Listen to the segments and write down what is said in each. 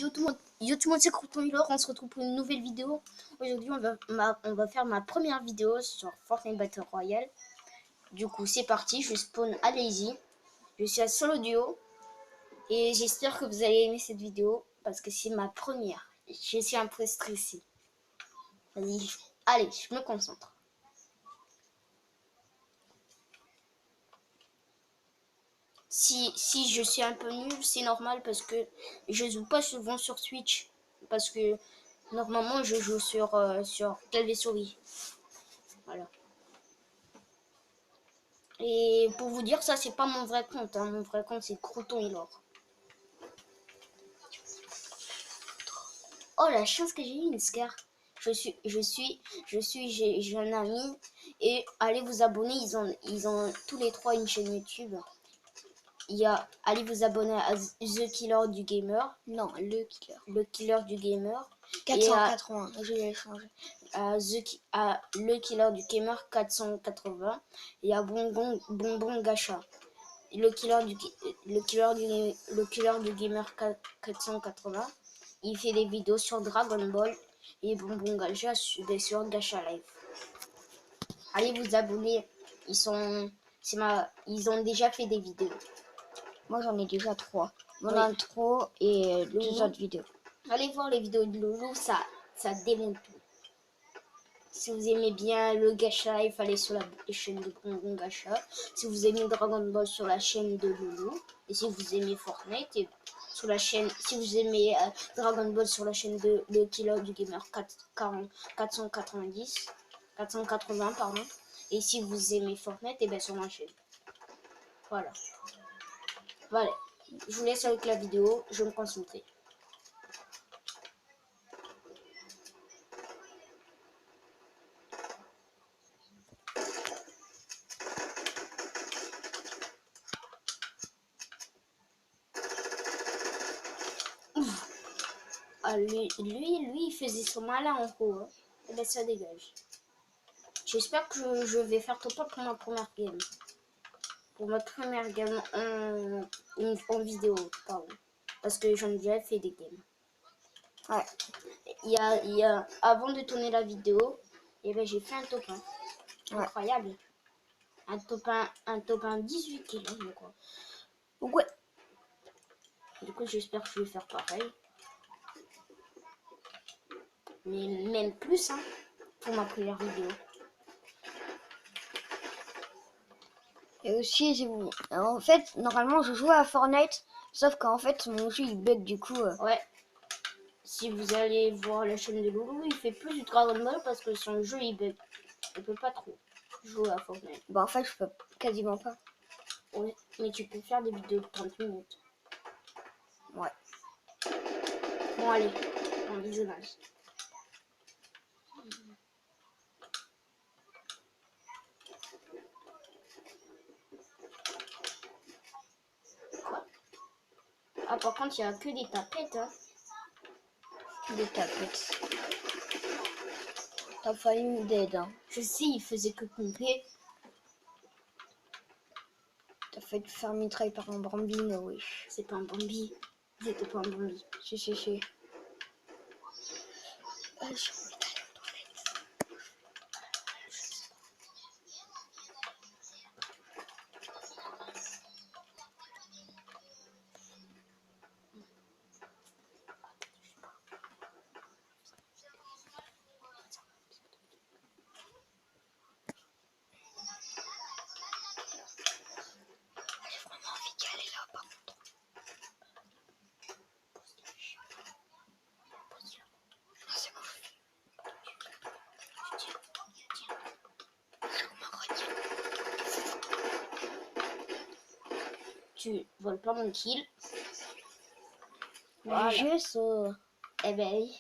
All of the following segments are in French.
Yo tout le monde, c'est Crouton Hilor, on se retrouve pour une nouvelle vidéo. Aujourd'hui on va faire ma première vidéo sur Fortnite Battle Royale. Du coup c'est parti, je spawn à Lazy. Je suis à solo duo. Et j'espère que vous allez aimer cette vidéo parce que c'est ma première. Je suis un peu stressée. Vas-y, allez, je me concentre. Si je suis un peu nul, c'est normal parce que je joue pas souvent sur Twitch. Parce que normalement je joue sur clavier souris. Voilà. Et pour vous dire, ça c'est pas mon vrai compte. Hein. Mon vrai compte c'est Crouton Hilor. Oh la chance que j'ai eu une scare. J'ai un ami et allez vous abonner. Ils ont tous les trois une chaîne YouTube. Allez vous abonner à The Killer du Gamer. Non, le Killer. Le Killer du Gamer. 480, je vais changer. Le Killer du Gamer 480. Et à Bonbon Gacha. Le Killer du Gamer 480. Il fait des vidéos sur Dragon Ball et Bonbon Gacha sur Gacha Live. Allez vous abonner. Ils ont déjà fait des vidéos. Moi j'en ai déjà 3. Mon Oui. intro et 2 autres vidéos. Allez voir les vidéos de Loulou, ça démonte tout. Si vous aimez bien le Gacha Live, allez sur la chaîne de Bonbon Gacha. Si vous aimez Dragon Ball, sur la chaîne de Loulou. Et si vous aimez Fortnite, sur la chaîne, si vous aimez Dragon Ball, sur la chaîne de Le Killer du Gamer 480, pardon. Et si vous aimez Fortnite, et bien sur ma chaîne. Voilà. Voilà. Je vous laisse avec la vidéo, je vais me concentrer. Ah, lui, il faisait son malin en haut. Hein. Et ben ça dégage. J'espère que je vais faire top 1 pour ma première game. Pour ma première game en vidéo, pardon. Parce que j'en ai déjà fait des games. Ouais. Avant de tourner la vidéo, et ben j'ai fait un top 1. Ouais. Incroyable. Un top 1 18 kilos, je crois. Ouais. Du coup, j'espère que je vais faire pareil. Mais même plus, hein, pour ma première vidéo. Et aussi, en fait, normalement je joue à Fortnite, sauf qu'en fait mon jeu il bug du coup. Ouais. Si vous allez voir la chaîne de Loulou, il fait plus du Dragon Ball parce que son jeu il bug. Il peut pas trop jouer à Fortnite. Bah en fait je peux quasiment pas. Ouais, mais tu peux faire des vidéos de 30 minutes. Ouais. Bon allez, en visionnage. Ah par contre il n'y a que des tapettes. Hein. Des tapettes. T'as failli une dead. Hein. Je sais, il faisait que pomper. T'as fait faire mitraille par un bambino, oui. C'est pas un Bambi. C'était pas un Bambi. Si. Tu voles pas mon kill. Voilà. Juste ça. Eh ben oui.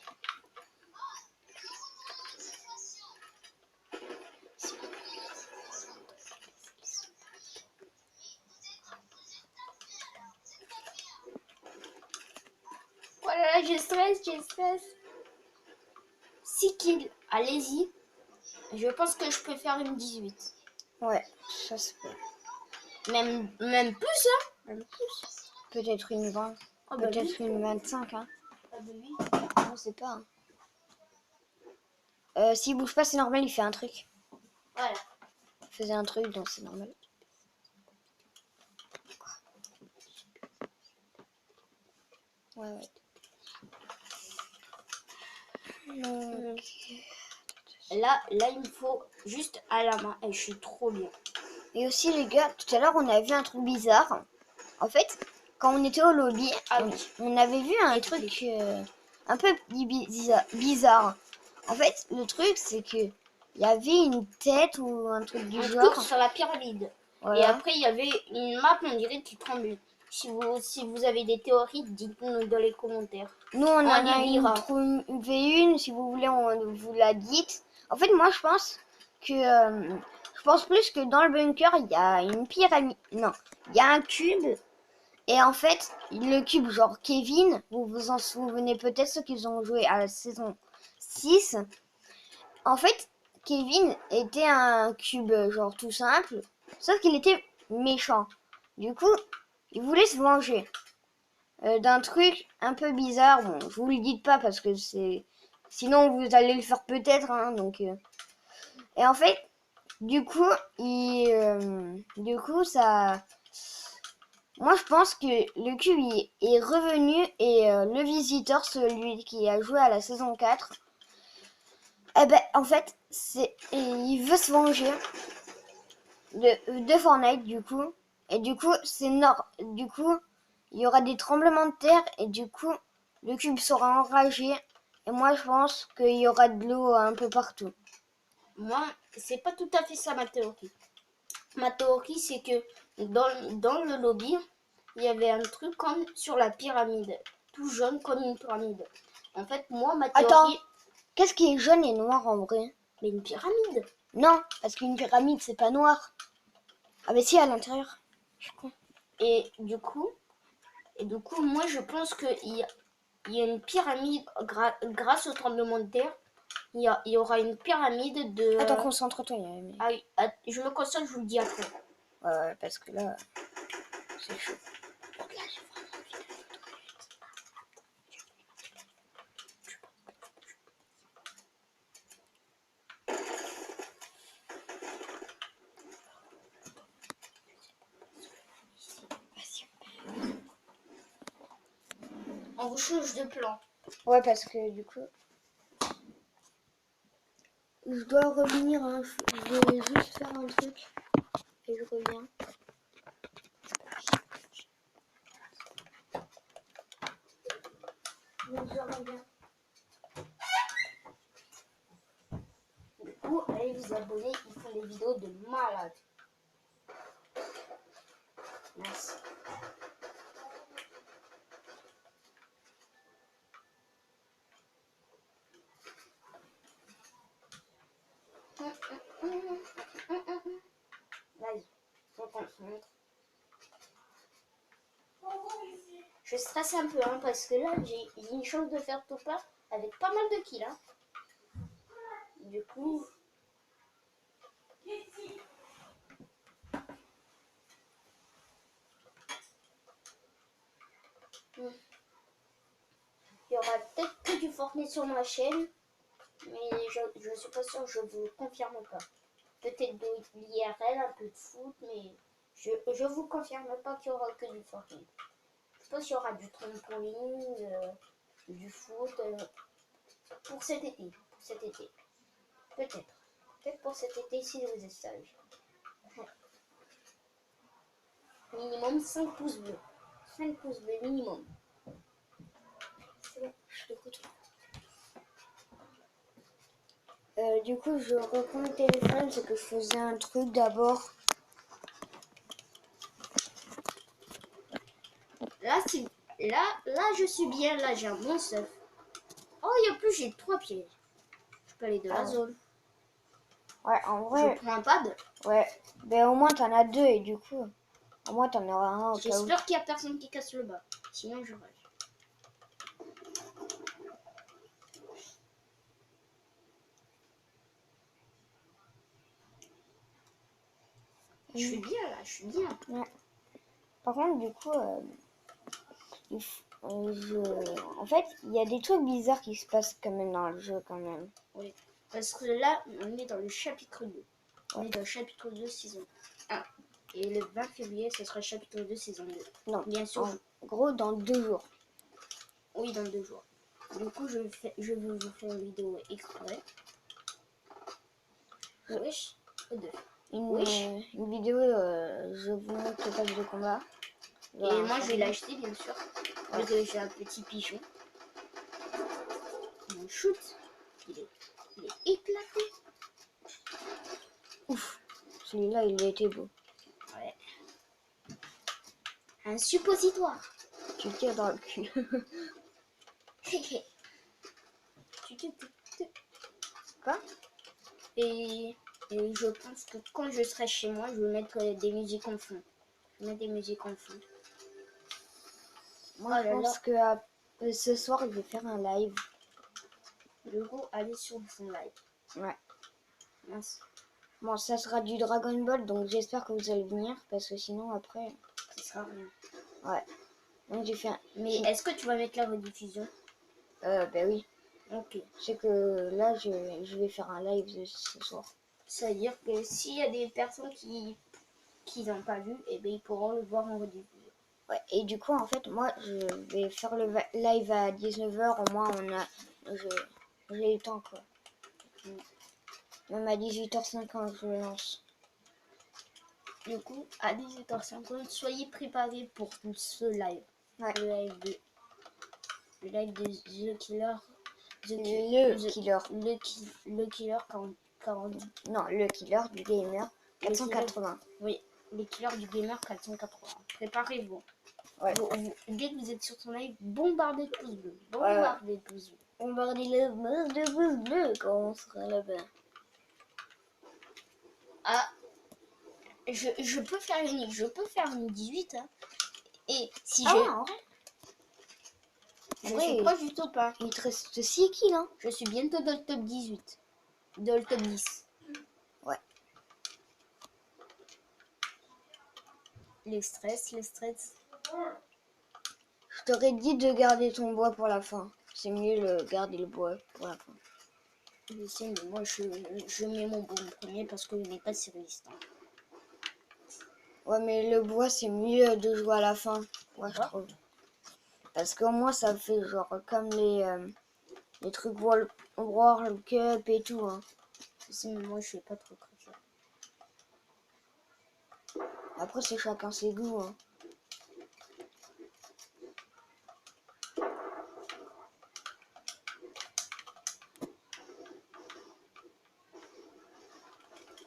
Voilà, je stresse. 6 kills, allez-y. Je pense que je peux faire une 18. Ouais, ça se peut. Même plus, hein. Même plus. Peut-être une 20. Oh, bah, peut-être une 25, hein. pas de lui. On sait pas. S'il bouge pas, c'est normal, il fait un truc. Voilà. Il faisait un truc, donc c'est normal. Ouais. Donc... Là, il me faut juste à la main et je suis trop bien. Et aussi, les gars, tout à l'heure, on a vu un truc bizarre. En fait, quand on était au lobby, on avait vu un truc un peu bizarre. En fait, le truc, c'est que il y avait une tête ou un truc du genre. Truc sur la pyramide. Voilà. Et après, il y avait une map, on dirait, qui tremble. Si vous avez des théories, dites-nous dans les commentaires. Nous, on en a trouvé une. Si vous voulez, on vous la dite. En fait, moi, je pense que... je pense plus que dans le bunker, il y a une pyramide. Non, il y a un cube. Et en fait, le cube, genre Kevin, vous vous en souvenez peut-être ceux qui ont joué à la saison 6. En fait, Kevin était un cube, genre tout simple. Sauf qu'il était méchant. Du coup, il voulait se venger. D'un truc un peu bizarre. Bon, je vous le dis pas parce que c'est... Sinon, vous allez le faire peut-être, hein, donc... Et en fait, du coup, ça... Moi, je pense que le cube est revenu et le visiteur, celui qui a joué à la saison 4, eh ben, en fait, il veut se venger de Fortnite, du coup. Et du coup, du coup, il y aura des tremblements de terre et du coup, le cube sera enragé. Et moi, je pense qu'il y aura de l'eau un peu partout. Moi, c'est pas tout à fait ça ma théorie. Ma théorie, c'est que dans le lobby, il y avait un truc comme sur la pyramide. Tout jaune comme une pyramide. En fait, moi, ma théorie... Attends, qu'est-ce qui est jaune et noir en vrai? Mais une pyramide. Non, parce qu'une pyramide, c'est pas noir. Ah mais si, à l'intérieur. Je suis con. Et du coup, moi, je pense qu'il y a une pyramide grâce au tremblement de terre. Il y aura une pyramide de... Attends, concentre-toi. je me concentre, je vous le dis après. Ouais, parce que là, c'est chaud. On vous change de plan. Ouais, parce que du coup, je dois revenir. Hein. Je vais juste faire un truc et je reviens. Donc, je reviens. Du coup, allez vous abonner, ils font des vidéos de malade. Merci. Vas-y, on concentre. Je stresse un peu hein, parce que là j'ai une chance de faire top up avec pas mal de kills. Hein. Du coup. Il y aura peut-être que du Fortnite sur ma chaîne, mais je suis pas sûre, je vous confirme pas. Peut-être de l'IRL, un peu de foot, mais je vous confirme pas qu'il y aura que du Fortnite. Je pense qu'il y aura du trampoline, du foot pour cet été. Peut-être. Peut-être pour cet été si vous êtes sage. Minimum 5 pouces bleus. 5 pouces bleus minimum. C'est bon, je t'écoute. Du coup, je reprends le téléphone, c'est que je faisais un truc d'abord. Là, je suis bien. Là, j'ai un bon stuff. Oh, il y a plus, j'ai 3 pièges. Je peux aller de la zone. Ouais, en vrai. Je prends un pad. Ouais, mais au moins t'en as 2 et du coup, au moins t'en auras un au cas où. J'espère qu'il n'y a personne qui casse le bas. Sinon, je rage. Je suis bien là, je suis bien. Ouais. Par contre, du coup, En fait, il y a des trucs bizarres qui se passent quand même dans le jeu quand même. Oui. Parce que là, on est dans le chapitre 2. On est dans le chapitre 2, saison 1. Et le 20 février, ce sera le chapitre 2, saison 2. Non, Bien sûr. en gros, dans 2 jours. Oui, dans 2 jours. Du coup, je vais vous faire une vidéo exprès. Wesh. Une vidéo, je vous montre le pack de combat. Et moi, je vais l'acheter, bien sûr. Parce que j'ai un petit pigeon. Mon shoot, il est éclaté. Ouf, celui-là, il a été beau. Ouais. Un suppositoire. Tu le tires dans le cul. Quoi? Et je pense que quand je serai chez moi, je vais mettre des musiques en fond. Je vais mettre des musiques en fond. Moi, je pense que ce soir, je vais faire un live. Du coup, allez sur son live. Ouais. Mince. Bon, ça sera du Dragon Ball, donc j'espère que vous allez venir, parce que sinon, après... Ça sera rien. Ouais. Donc, j'ai fait un... Mais est-ce que tu vas mettre la rediffusion? Ben oui. Ok. C'est que là, je vais faire un live ce soir. Ça veut dire que s'il y a des personnes qui n'ont pas vu, et ben ils pourront le voir en rediffusion. Ouais, et du coup, en fait, moi, je vais faire le live à 19h. Au moins, j'ai le temps, quoi. Même à 18h50, je le lance. Du coup, à 18h50, soyez préparés pour ce live. Ouais. Le live de The Killer. Le Killer. Le Killer 40. Non, le Killer du Gamer 480. Oui, le Killer du Gamer 480. Préparez-vous. Ouais. Dès que vous êtes sur ton live, bombardez de pouces bleus. Bombardez de pouces bleus. Bombardez le masse de pouces bleus quand on sera là-bas. Ah, je peux faire une 18. Hein. Et si en vrai, je suis proche du top 1. Il te reste 6 kills, hein. Je suis bientôt dans le top 18. Dans le top 10. Ouais. Les stress. Je t'aurais dit de garder ton bois pour la fin. C'est mieux de garder le bois pour la fin. Je sais, mais moi je mets mon bois en premier parce que je n'ai pas si résistant. Ouais, mais le bois, c'est mieux de jouer à la fin. Ouais, je trouve. Parce qu'au moins, ça fait genre comme les trucs World Cup et tout. Hein. Je sais, mais moi je suis pas trop ça. Après, c'est chacun ses goûts. Hein.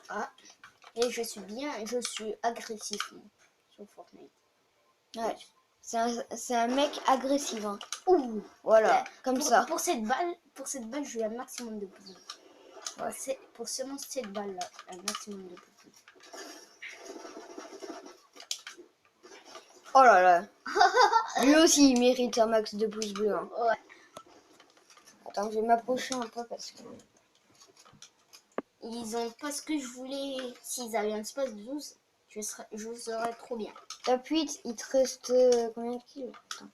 Ah, et je suis agressif moi, sur Fortnite. Ouais. C'est un mec agressif. Hein. Ouh, voilà, comme ça. Pour cette balle, je veux un maximum de pouces. Ouais. Pour seulement cette balle là, un maximum de pouces. Oh là là. Lui aussi, il mérite un max de pouces bleus. Hein. Ouais. Attends, je vais m'approcher un peu parce que... Ils ont pas ce que je voulais. S'ils avaient un espace de 12, je serais trop bien. Top 8, il te reste combien de kills? Attends.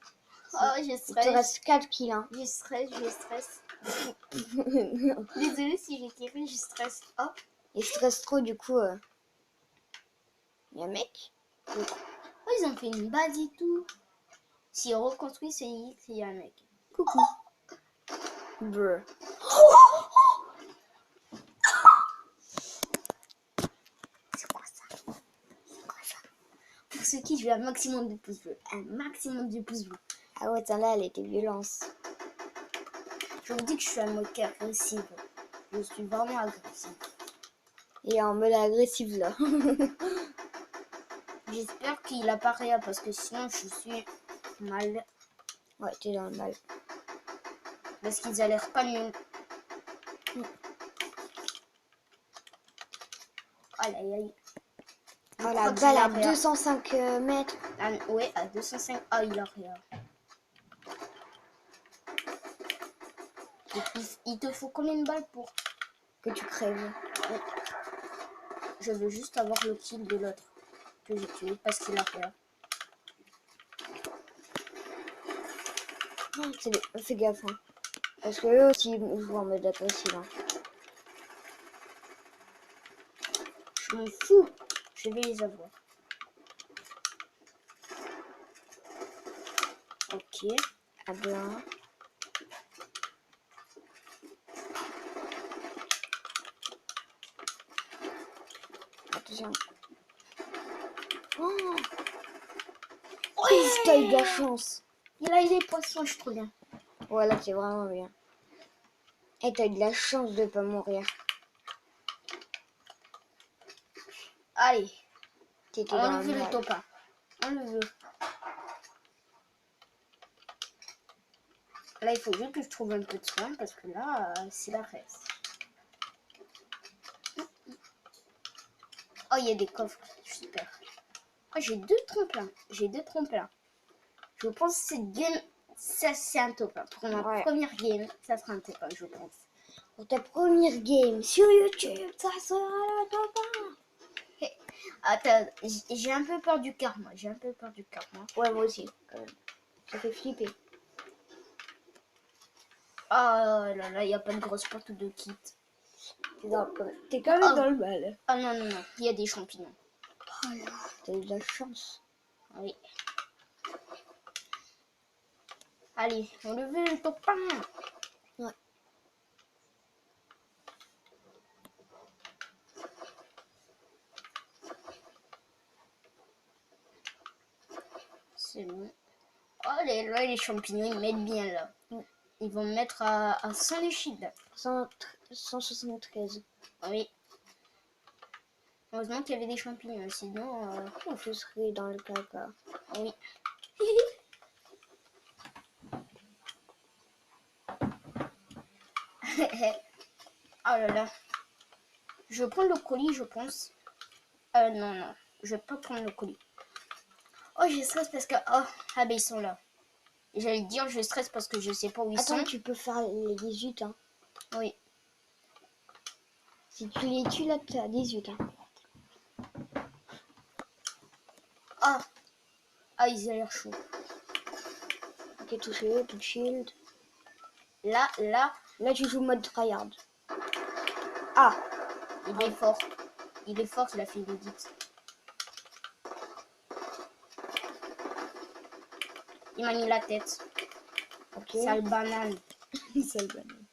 Oh, je stresse. Il te reste 4 kills. Hein. Je stresse. Désolée si j'ai tiré, je stresse. Oh. Il stresse trop, du coup. Il y a un mec. Oh, ils ont fait une base et tout. S'ils reconstruisent, c'est qu'il y a un mec. Coucou. Brr. C'est quoi ça? Pour ceux qui, je veux un maximum de pouces bleus. Un maximum de pouces bleus. Ah ouais, celle-là, elle était violence. Je vous dis que je suis un mode agressif. Je suis vraiment agressif. Il est en mode agressif là. J'espère qu'il apparaît parce que sinon je suis mal. Ouais, t'es dans le mal. Parce qu'ils a l'air pas mieux. Aïe aïe aïe. Oh la balle à 205 mètres. Ah, ouais, à 205. Ah, il a rien. Il te faut combien de balles pour que tu crèves? Je veux juste avoir le kill de l'autre que j'ai tué parce qu'il a rien. Fais gaffe. Hein. Parce que eux aussi, ils jouent en mode agressif. Hein. Je m'en fous. Je vais les avoir. Ok. Ah ben. Attention. Oh, t'as eu de la chance. Il a eu les poissons, je trouve bien. Voilà, c'est vraiment bien. Et t'as eu de la chance de pas mourir. Allez, T'étais on dans le veut le le mal. topin. On le veut. Là, il faut juste que je trouve un peu de soin parce que là, c'est la reste. Oh, il y a des coffres. Super. Oh, j'ai 2 tremplins. J'ai 2 tremplins. Je pense que cette game, ça c'est un topin. Pour ma première game, ça sera un topin, je pense. Pour ta première game sur YouTube, ça sera le topin. Hey, attends, j'ai un peu peur du karma. J'ai un peu peur du karma. Ouais, moi aussi, quand même. Ça fait flipper. Oh là là, il n'y a pas de grosse porte ou de kit. T'es quand même dans le mal. Oh non, non, non, il y a des champignons. Oh là, t'as eu de la chance. Oui. Allez, on le veut, le topin. Ouais. C'est bon. Oh, là, les champignons, ils mettent bien là. Ils vont me mettre à 100 de shield. 173. Oui. Heureusement qu'il y avait des champignons, sinon... Je serais dans le caca. Oui. Oh là là. Je prends le colis, je pense. Non, non. Je vais pas prendre le colis. Oh, je stresse parce que... Oh, ah ben ils sont là. J'allais dire, je stresse parce que je sais pas où ils Attends, sont. tu peux faire les 18. Hein. Oui. Si tu les tues là, t'as 18. Hein. Ah. Ah, ils ont l'air chauds. Ok, touché, tout shield. Là, Là, tu joues mode tryhard. Ah, il est fort. Il est fort, il a fait une edit. Il m'a mis la tête. ok. Sale banane. Sale banane.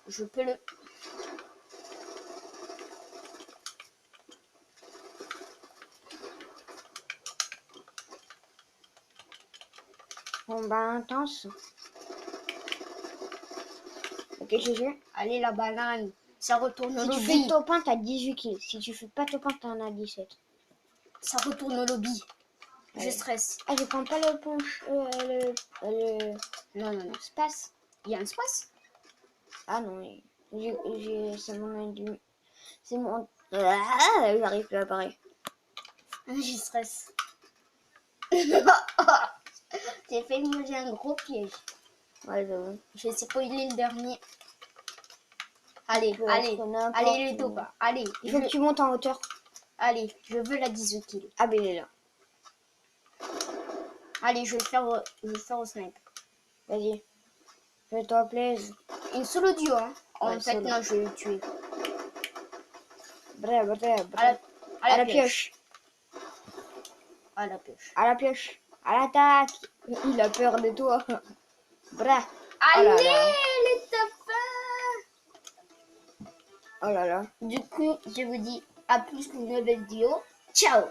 Je peux le... Bon, bah, intense. Ok, GG. Allez, la banane. Ça retourne au Si tu lobby. fais top 1, t'as 18 kills. Si tu fais pas top 1, t'en as 17. Ça retourne au lobby. Je Ouais. stresse. Ah, je prends pas le punch. Non, non, non. Space. Il y a un space? Ah non, c'est mon indium. C'est mon. Ah, j'arrive plus à parler. Je stresse. J'ai fait manger un gros piège. Ouais, j'avoue. Je vais spoiler le dernier. Allez, peut allez, être n'importe allez les où. topins. Allez, Il faut que tu montes en hauteur. allez, je veux la 10 kills. Ah, ben il est là. Allez, je vais le faire au snipe. Vas-y. Fais-toi plaisir. Une solo duo, hein. En Ouais, fait, solo. non, je vais le tuer. Bref, bref, À bref. la À la pioche. pioche. À la pioche. À la pioche. À l'attaque. Il a peur de toi. Bref. Allez, Oh là là. les topins. Oh là là. Du coup, je vous dis à plus pour une nouvelle vidéo. Ciao.